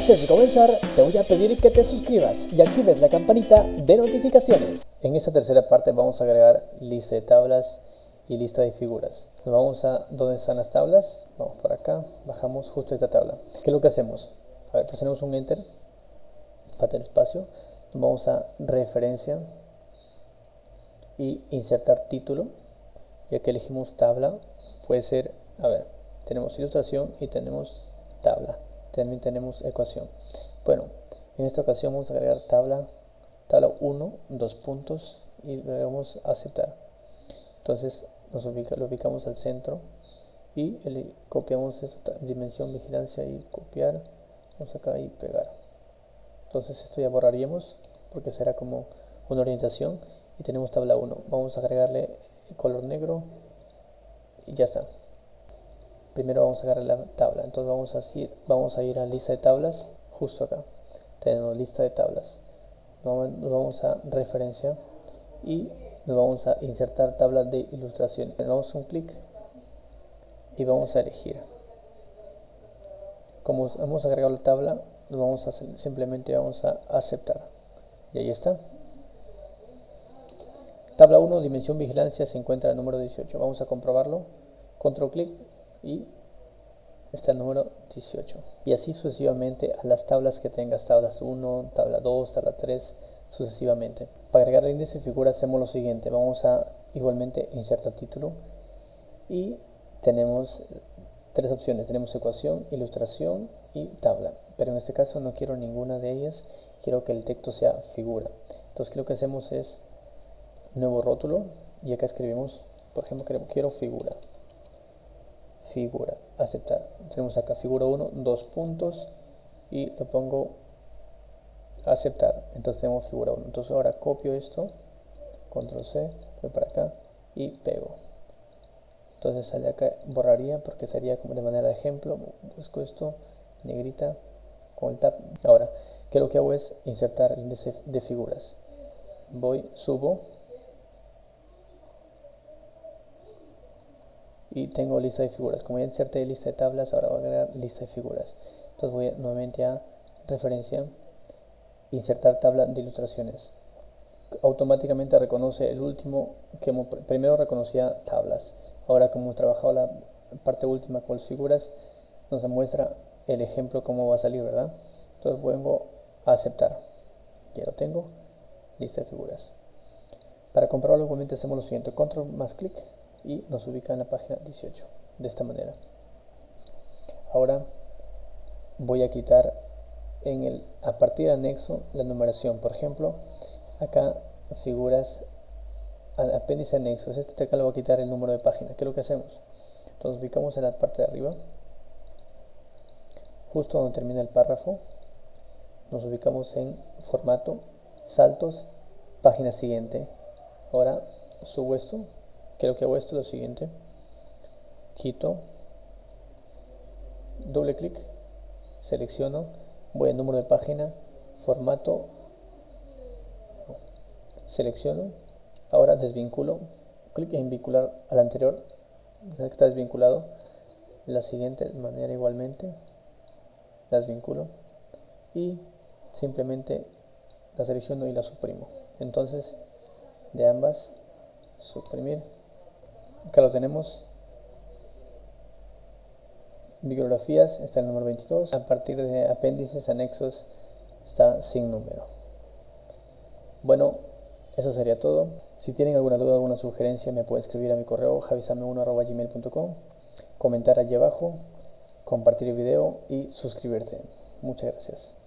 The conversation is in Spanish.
Antes de comenzar, te voy a pedir que te suscribas y actives la campanita de notificaciones. En esta tercera parte vamos a agregar lista de tablas y lista de figuras. Nos vamos a donde están las tablas, vamos por acá, bajamos justo esta tabla. ¿Qué es lo que hacemos? A ver, presionamos un enter para tener espacio. Nos vamos a referencia y insertar título. Y aquí elegimos tabla, puede ser, a ver, tenemos ilustración y tenemos tabla. También tenemos ecuación. Bueno, en esta ocasión vamos a agregar tabla 1, 2 puntos y le vamos a aceptar. Entonces lo ubicamos al centro y copiamos esta dimensión vigilancia y copiar, vamos acá y pegar. Entonces esto ya borraríamos porque será como una orientación y tenemos tabla 1. Vamos a agregarle el color negro y ya está. Primero vamos a agarrar la tabla, entonces vamos a ir a lista de tablas, justo acá tenemos lista de tablas. Nos vamos a referencia y nos vamos a insertar tabla de ilustración. Le damos un clic y vamos a elegir. Como hemos agregado la tabla, simplemente vamos a aceptar y ahí está. Tabla 1, dimensión vigilancia, se encuentra el número 18. Vamos a comprobarlo. Control clic y está el número 18. Y así sucesivamente a las tablas que tengas, tablas 1, tabla 2, tabla 3, sucesivamente. Para agregar el índice de figura hacemos lo siguiente. Vamos a igualmente insertar título y tenemos tres opciones. Tenemos ecuación, ilustración y tabla. Pero en este caso no quiero ninguna de ellas. Quiero que el texto sea figura. Entonces lo que hacemos es nuevo rótulo y acá escribimos, por ejemplo, quiero figura, aceptar. Tenemos acá figura 1, 2 puntos y lo pongo aceptar. Entonces tenemos figura 1. Entonces ahora copio esto, control C, voy para acá y pego. Entonces sale acá, borraría porque sería como de manera de ejemplo. Busco esto, negrita, con el tab. Ahora, ¿qué lo que hago es insertar el índice de figuras? Subo y tengo lista de figuras. Como ya inserté lista de tablas, ahora voy a agregar lista de figuras. Entonces voy nuevamente a referencia, insertar tabla de ilustraciones. Automáticamente reconoce el último, que primero reconocía tablas. Ahora como hemos trabajado la parte última con las figuras, nos muestra el ejemplo cómo va a salir, ¿verdad? Entonces vengo a aceptar. Ya lo tengo, lista de figuras. Para comprobarlo igualmente hacemos lo siguiente, control más clic y nos ubica en la página 18 de esta manera. Ahora voy a quitar a partir de anexo la numeración. Por ejemplo, acá figuras, apéndice anexos, este acá le voy a quitar el número de página. ¿Qué es lo que hacemos? Entonces ubicamos en la parte de arriba, justo donde termina el párrafo, nos ubicamos en formato, saltos, página siguiente. Ahora subo esto. Creo que hago esto lo siguiente, quito, doble clic, selecciono, voy al número de página, formato, selecciono, ahora desvinculo, clic en vincular al anterior, ya que está desvinculado, la siguiente manera igualmente, las vinculo y simplemente la selecciono y la suprimo. Entonces de ambas, suprimir. Acá lo tenemos. Bibliografías está el número 22. A partir de apéndices, anexos, está sin número. Bueno, eso sería todo. Si tienen alguna duda, alguna sugerencia, me pueden escribir a mi correo javisame1@gmail.com, comentar allí abajo, compartir el video y suscribirte. Muchas gracias.